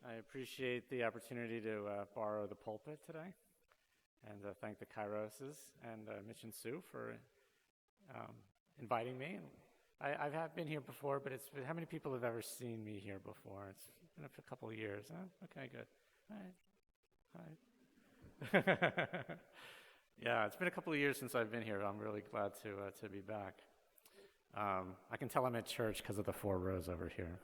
I appreciate the opportunity to borrow the pulpit today, and thank the Kairoses and Mission Sue for inviting me. I have been here before, but how many people have ever seen me here before? It's been a couple of years. Huh? Okay, good. All right. Yeah, it's been a couple of years since I've been here. I'm really glad to be back. I can tell I'm at church because of the 4 rows over here.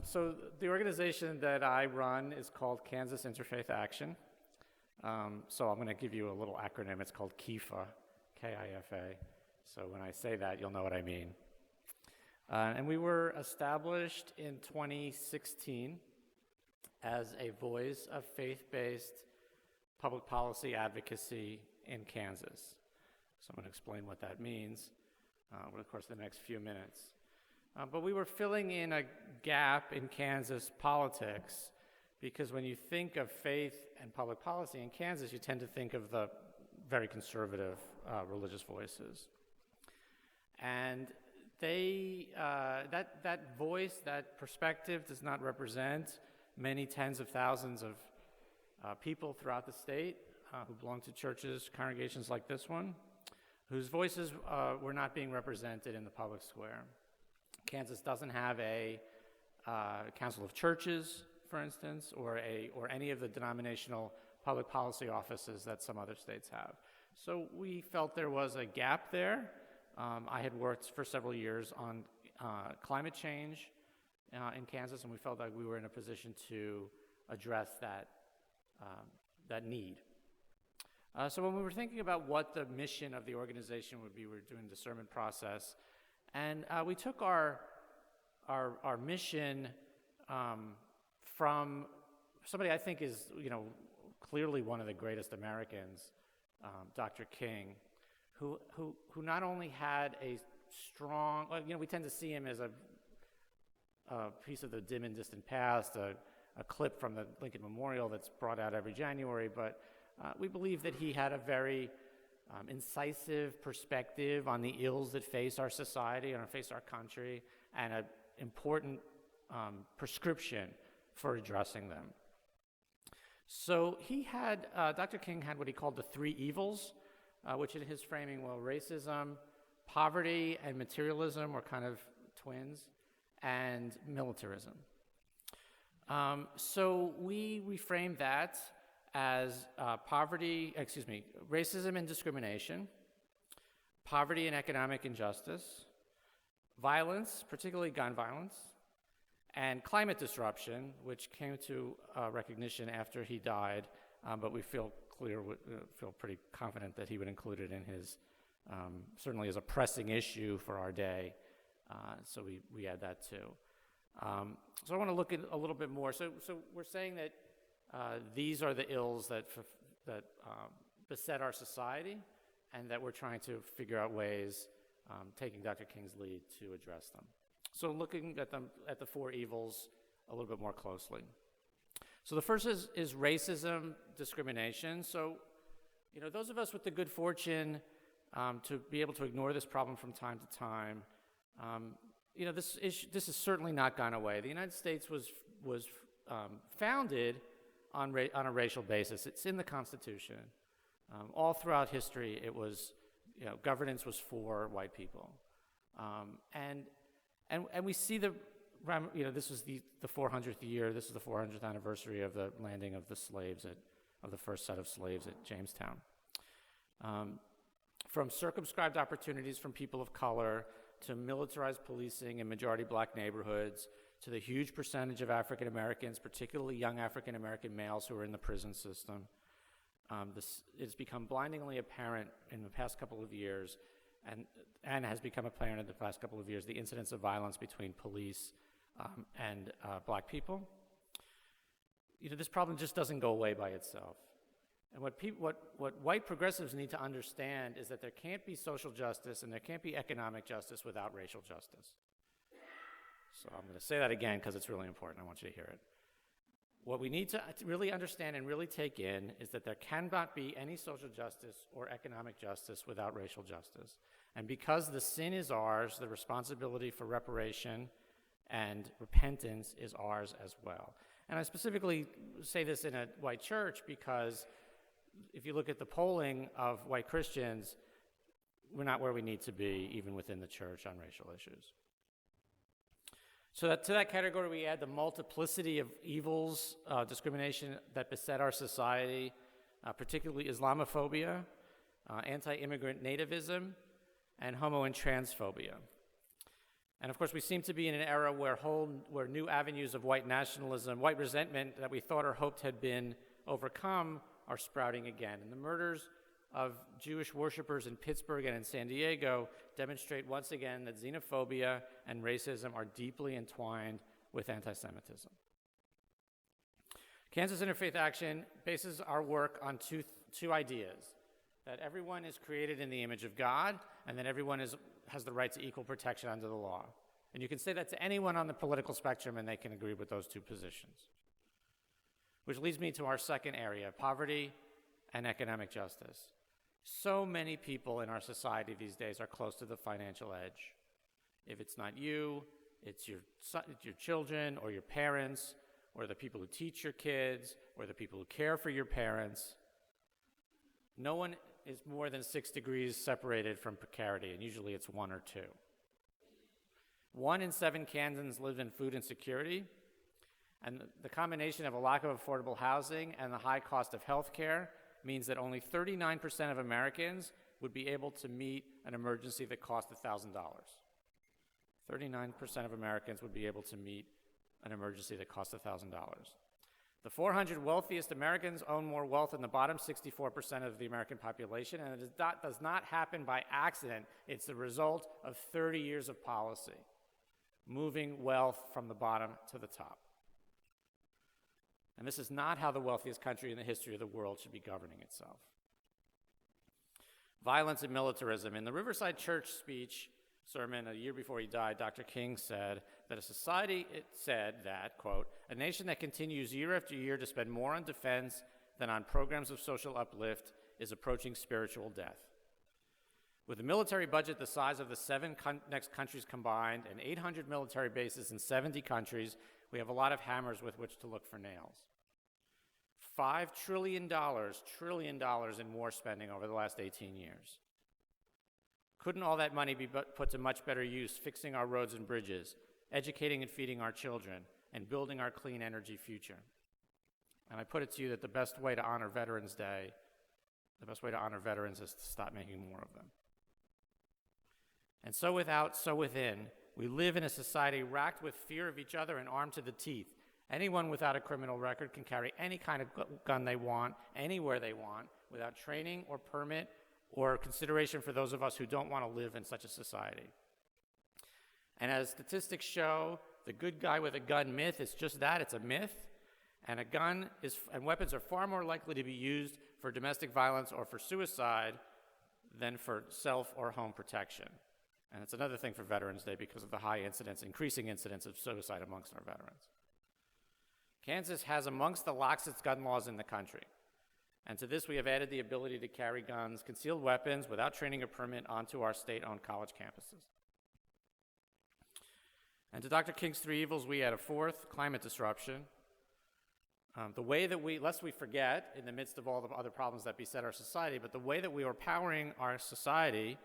So the organization that I run is called Kansas Interfaith Action. So I'm going to give you a little acronym. It's called KIFA, K-I-F-A. So when I say that, you'll know what I mean. And we were established in 2016 as a voice of faith-based public policy advocacy in Kansas. So I'm going to explain what that means over the course of the next few minutes. But we were filling in a gap in Kansas politics because when you think of faith and public policy in Kansas, you tend to think of the very conservative religious voices. And that voice, that perspective does not represent many tens of thousands of people throughout the state who belong to churches, congregations like this one, whose voices were not being represented in the public square. Kansas doesn't have a council of churches, for instance, or any of the denominational public policy offices that some other states have. So we felt there was a gap there. I had worked for several years on climate change in Kansas, and we felt like we were in a position to address that need. So when we were thinking about what the mission of the organization would be, we were doing the sermon process, and we took our mission from somebody I think is, clearly one of the greatest Americans, Dr. King, who not only had a strong, we tend to see him as a piece of the dim and distant past, a clip from the Lincoln Memorial that's brought out every January, but we believe that he had a very incisive perspective on the ills that face our society and face our country, and an important prescription for addressing them. So Dr. King had what he called the 3 evils, which in his framing, racism, poverty, and materialism were kind of twins, and militarism. So we reframed that as racism and discrimination, poverty and economic injustice, violence, particularly gun violence, and climate disruption, which came to recognition after he died, but we feel pretty confident that he would include it in his, certainly as a pressing issue for our day, so we add that too. So I want to look at a little bit more. So we're saying that these are the ills that beset our society, and that we're trying to figure out ways, taking Dr. King's lead, to address them. So looking at the 4 evils a little bit more closely. So the first is racism, discrimination. So, those of us with the good fortune to be able to ignore this problem from time to time, this has certainly not gone away. The United States was founded on a racial basis. It's in the Constitution. All throughout history, it was, governance was for white people, and we see this was the 400th year. This is the 400th anniversary of the landing of the first set of slaves at Jamestown. From circumscribed opportunities from people of color to militarized policing in majority black neighborhoods, to the huge percentage of African Americans, particularly young African American males who are in the prison system. It's become blindingly apparent in the past couple of years, and has become apparent in the past couple of years, the incidence of violence between police and black people. This problem just doesn't go away by itself. And what white progressives need to understand is that there can't be social justice and there can't be economic justice without racial justice. So I'm going to say that again because it's really important. I want you to hear it. What we need to really understand and really take in is that there cannot be any social justice or economic justice without racial justice. And because the sin is ours, the responsibility for reparation and repentance is ours as well. And I specifically say this in a white church because if you look at the polling of white Christians, we're not where we need to be, even within the church, on racial issues. So to that category, we add the multiplicity of evils, discrimination that beset our society, particularly Islamophobia, anti-immigrant nativism, and homo and transphobia. And of course, we seem to be in an era where new avenues of white nationalism, white resentment that we thought or hoped had been overcome are sprouting again. And the murders of Jewish worshipers in Pittsburgh and in San Diego demonstrate once again that xenophobia and racism are deeply entwined with anti-Semitism. Kansas Interfaith Action bases our work on two ideas: that everyone is created in the image of God, and that everyone has the right to equal protection under the law. And you can say that to anyone on the political spectrum, and they can agree with those two positions. Which leads me to our second area, poverty and economic justice. So many people in our society these days are close to the financial edge. If it's not you, it's your children or your parents or the people who teach your kids or the people who care for your parents. No one is more than 6 degrees separated from precarity, and usually it's 1 or 2. 1 in 7 Kansans live in food insecurity, and the combination of a lack of affordable housing and the high cost of health care means that only 39% of Americans would be able to meet an emergency that cost $1,000. 39% of Americans would be able to meet an emergency that cost $1,000. The 400 wealthiest Americans own more wealth than the bottom 64% of the American population, and it does not happen by accident. It's the result of 30 years of policy, moving wealth from the bottom to the top. And this is not how the wealthiest country in the history of the world should be governing itself. Violence and militarism. In the Riverside Church sermon a year before he died, Dr. King said that quote, a nation that continues year after year to spend more on defense than on programs of social uplift is approaching spiritual death. With a military budget the size of the 7 next countries combined and 800 military bases in 70 countries, we have a lot of hammers with which to look for nails. $5 trillion in war spending over the last 18 years. Couldn't all that money be put to much better use fixing our roads and bridges, educating and feeding our children, and building our clean energy future? And I put it to you that the best way to honor Veterans Day, the best way to honor veterans is to stop making more of them. And so without, so within, we live in a society racked with fear of each other and armed to the teeth. Anyone without a criminal record can carry any kind of gun they want, anywhere they want, without training or permit or consideration for those of us who don't want to live in such a society. And as statistics show, the good guy with a gun myth is just that, it's a myth. And weapons are far more likely to be used for domestic violence or for suicide than for self or home protection. And it's another thing for Veterans Day because of the increasing incidence of suicide amongst our veterans. Kansas has amongst the laxest gun laws in the country. And to this, we have added the ability to carry guns, concealed weapons, without training or permit onto our state-owned college campuses. And to Dr. King's 3 evils, we add a 4th, climate disruption. The way that lest we forget, in the midst of all the other problems that beset our society, but the way that we are powering our society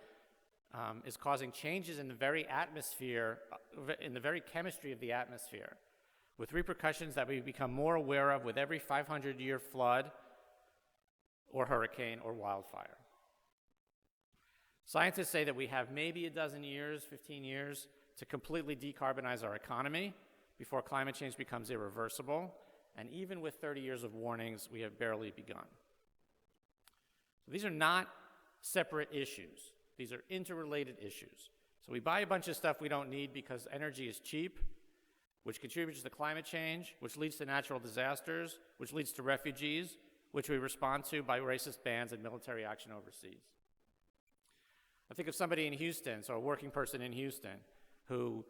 is causing changes in the very atmosphere, in the very chemistry of the atmosphere, with repercussions that we become more aware of with every 500-year flood or hurricane or wildfire. Scientists say that we have maybe a dozen years, 15 years, to completely decarbonize our economy before climate change becomes irreversible, and even with 30 years of warnings, we have barely begun. So these are not separate issues. These are interrelated issues. So we buy a bunch of stuff we don't need because energy is cheap, which contributes to climate change, which leads to natural disasters, which leads to refugees, which we respond to by racist bans and military action overseas. I think of somebody in Houston, so a working person in Houston, who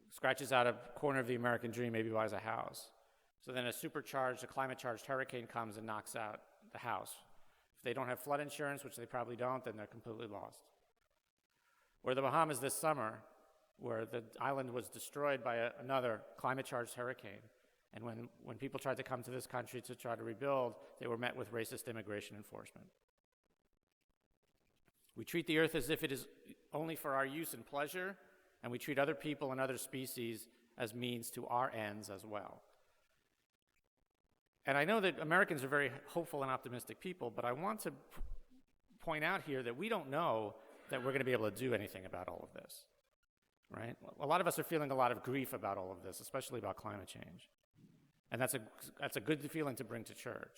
scratches out a corner of the American dream, maybe buys a house. So then a climate-charged hurricane comes and knocks out the house. If they don't have flood insurance, which they probably don't, then they're completely lost. Or the Bahamas this summer, where the island was destroyed by another climate-charged hurricane. And when people tried to come to this country to try to rebuild, they were met with racist immigration enforcement. We treat the earth as if it is only for our use and pleasure, and we treat other people and other species as means to our ends as well. And I know that Americans are very hopeful and optimistic people, but I want to point out here that we don't know that we're going to be able to do anything about all of this, right? A lot of us are feeling a lot of grief about all of this, especially about climate change. And that's a good feeling to bring to church.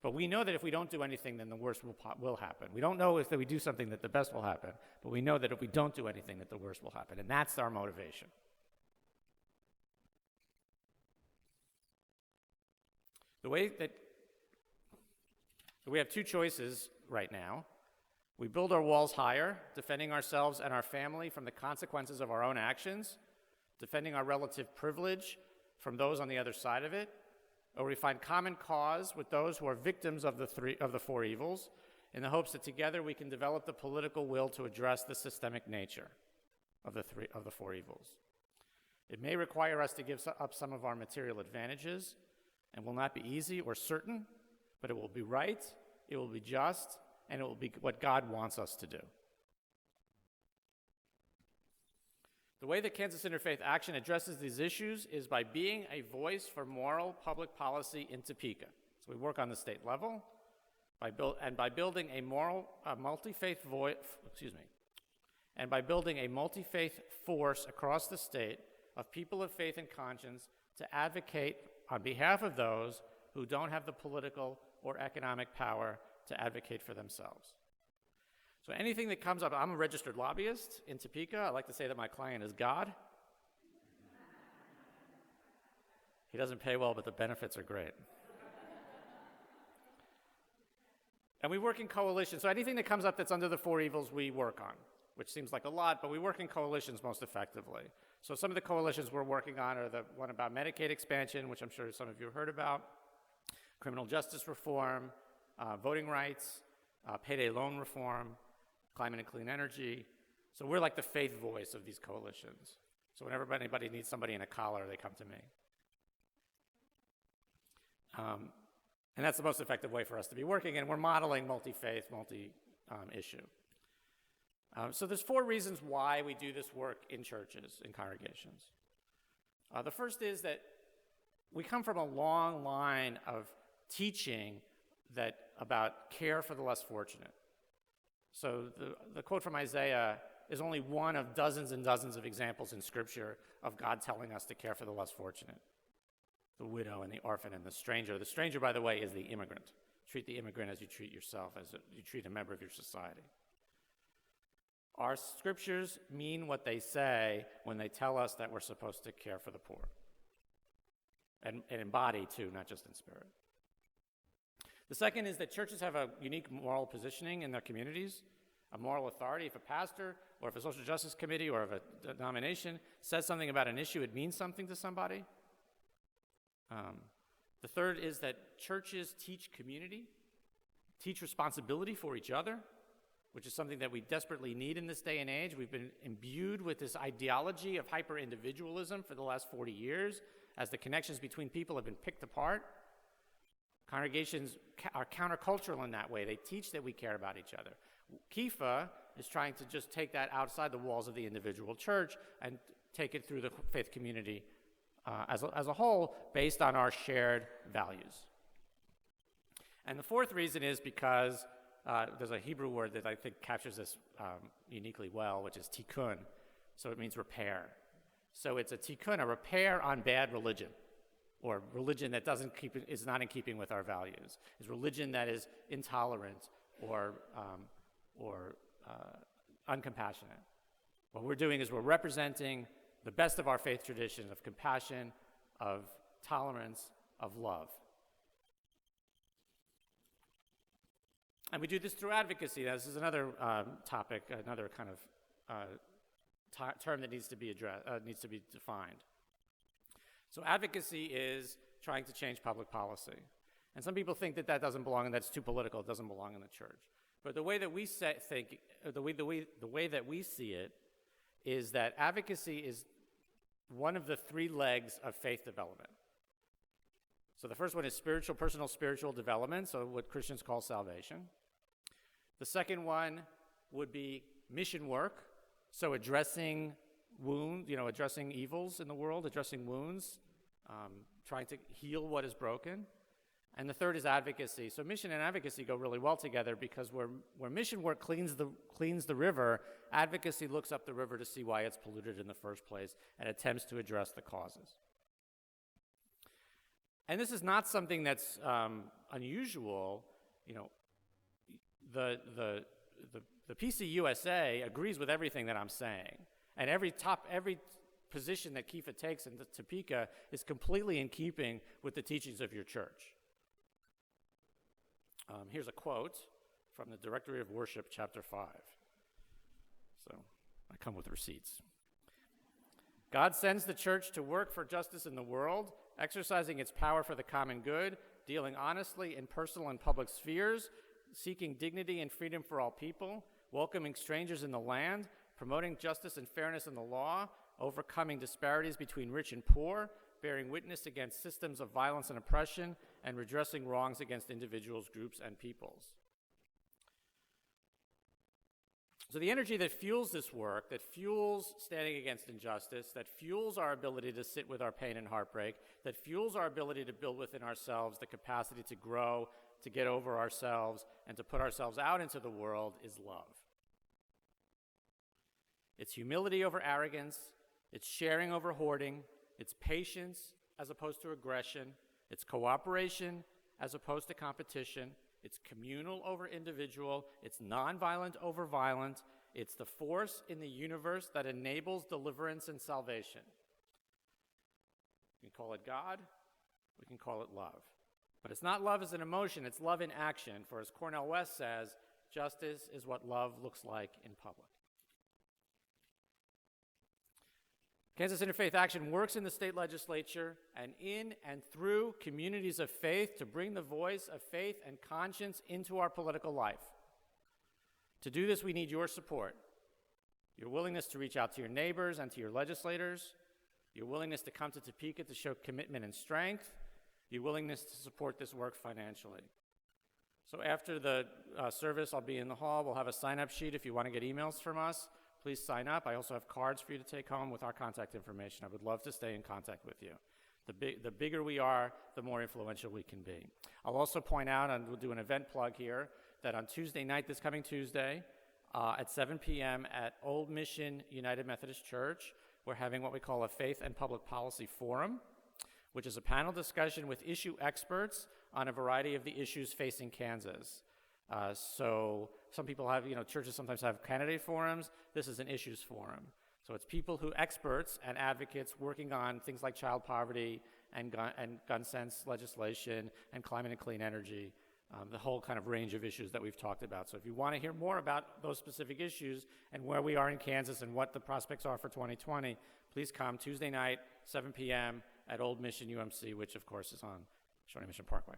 But we know that if we don't do anything, then the worst will happen. We don't know if we do something that the best will happen, but we know that if we don't do anything, that the worst will happen. And that's our motivation. We have two choices right now. We build our walls higher, defending ourselves and our family from the consequences of our own actions, defending our relative privilege from those on the other side of it, or we find common cause with those who are victims of the four evils, in the hopes that together we can develop the political will to address the systemic nature of the four evils. It may require us to give up some of our material advantages, and will not be easy or certain, but it will be right, it will be just, and it will be what God wants us to do. The way that Kansas Interfaith Action addresses these issues is by being a voice for moral public policy in Topeka. So we work on the state level, by building a multi-faith force across the state of people of faith and conscience to advocate on behalf of those who don't have the political or economic power to advocate for themselves. So anything that comes up, I'm a registered lobbyist in Topeka. I like to say that my client is God. He doesn't pay well, but the benefits are great. And we work in coalitions. So anything that comes up that's under the four evils, we work on, which seems like a lot, but we work in coalitions most effectively. So some of the coalitions we're working on are the one about Medicaid expansion, which I'm sure some of you have heard about, criminal justice reform, voting rights, payday loan reform, climate and clean energy. So we're like the faith voice of these coalitions. So whenever anybody needs somebody in a collar, they come to me. And that's the most effective way for us to be working, and we're modeling multi-faith, multi-issue. So there's four reasons why we do this work in churches, in congregations. The first is that we come from a long line of teaching about care for the less fortunate. So the quote from Isaiah is only one of dozens and dozens of examples in Scripture of God telling us to care for the less fortunate. The widow and the orphan and the stranger. The stranger, by the way, is the immigrant. Treat the immigrant as you treat yourself, as you treat a member of your society. Our Scriptures mean what they say when they tell us that we're supposed to care for the poor. And in body, too, not just in spirit. The second is that churches have a unique moral positioning in their communities, a moral authority. If a pastor or if a social justice committee or if a denomination says something about an issue, it means something to somebody. The third is that churches teach community, teach responsibility for each other, which is something that we desperately need in this day and age. We've been imbued with this ideology of hyper-individualism for the last 40 years as the connections between people have been picked apart. Congregations are countercultural in that way. They teach that we care about each other. KIFA is trying to just take that outside the walls of the individual church and take it through the faith community as a whole, based on our shared values. And the fourth reason is because there's a Hebrew word that I think captures this uniquely well, which is tikkun. So it means repair. So it's a tikkun, a repair on bad religion, or religion that is not in keeping with our values. It's religion that is intolerant or uncompassionate. What we're doing is we're representing the best of our faith tradition of compassion, of tolerance, of love. And we do this through advocacy. Now, this is another topic, another kind of term that needs to be defined. So advocacy is trying to change public policy. And some people think that that doesn't belong and that's too political, it doesn't belong in the church. But the way that we the way that we see it is that advocacy is one of the three legs of faith development. So the first one is personal spiritual development, so what Christians call salvation. The second one would be mission work, so addressing addressing evils in the world, addressing wounds, trying to heal what is broken. And the third is advocacy. So mission and advocacy go really well together, because where mission work cleans the river, advocacy looks up the river to see why it's polluted in the first place and attempts to address the causes. And this is not something that's unusual. The PC USA agrees with everything that I'm saying, and every position that Kifa takes in the Topeka is completely in keeping with the teachings of your church. Here's a quote from the Directory of Worship, Chapter 5. So I come with receipts. God sends the church to work for justice in the world, exercising its power for the common good, dealing honestly in personal and public spheres, seeking dignity and freedom for all people, welcoming strangers in the land, promoting justice and fairness in the law, overcoming disparities between rich and poor, bearing witness against systems of violence and oppression, and redressing wrongs against individuals, groups, and peoples. So the energy that fuels this work, that fuels standing against injustice, that fuels our ability to sit with our pain and heartbreak, that fuels our ability to build within ourselves the capacity to grow, to get over ourselves, and to put ourselves out into the world, is love. It's humility over arrogance, it's sharing over hoarding, it's patience as opposed to aggression, it's cooperation as opposed to competition, it's communal over individual, it's nonviolent over violent, it's the force in the universe that enables deliverance and salvation. We can call it God, we can call it love. But it's not love as an emotion, it's love in action, for as Cornel West says, justice is what love looks like in public. Kansas Interfaith Action works in the state legislature and in and through communities of faith to bring the voice of faith and conscience into our political life. To do this, we need your support, your willingness to reach out to your neighbors and to your legislators, your willingness to come to Topeka to show commitment and strength, your willingness to support this work financially. So after the service, I'll be in the hall. We'll have a sign-up sheet if you want to get emails from us. Please sign up. I also have cards for you to take home with our contact information. I would love to stay in contact with you. The bigger we are, the more influential we can be. I'll also point out, and we'll do an event plug here, that on Tuesday night, this coming Tuesday, at 7 p.m. at Old Mission United Methodist Church, we're having what we call a Faith and Public Policy Forum, which is a panel discussion with issue experts on a variety of the issues facing Kansas. So some people have, churches sometimes have candidate forums. This is an issues forum. So it's experts and advocates working on things like child poverty and gun sense legislation and climate and clean energy, the whole kind of range of issues that we've talked about. So if you want to hear more about those specific issues and where we are in Kansas and what the prospects are for 2020, please come Tuesday night, 7 p.m. at Old Mission UMC, which of course is on Shawnee Mission Parkway.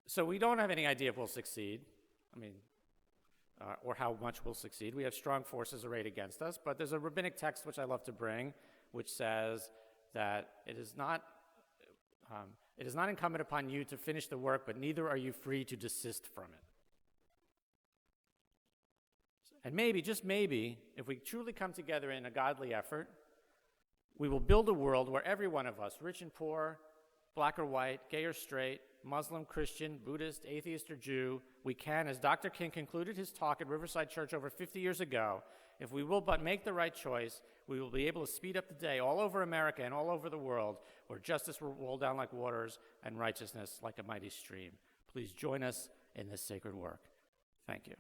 So we don't have any idea if we'll succeed, or how much we'll succeed. We have strong forces arrayed against us, but there's a rabbinic text which I love to bring, which says that it is not incumbent upon you to finish the work, but neither are you free to desist from it. And maybe, just maybe, if we truly come together in a godly effort, we will build a world where every one of us, rich and poor, black or white, gay or straight, Muslim, Christian, Buddhist, atheist, or Jew, we can, as Dr. King concluded his talk at Riverside Church over 50 years ago, if we will but make the right choice, we will be able to speed up the day all over America and all over the world, where justice will roll down like waters and righteousness like a mighty stream. Please join us in this sacred work. Thank you.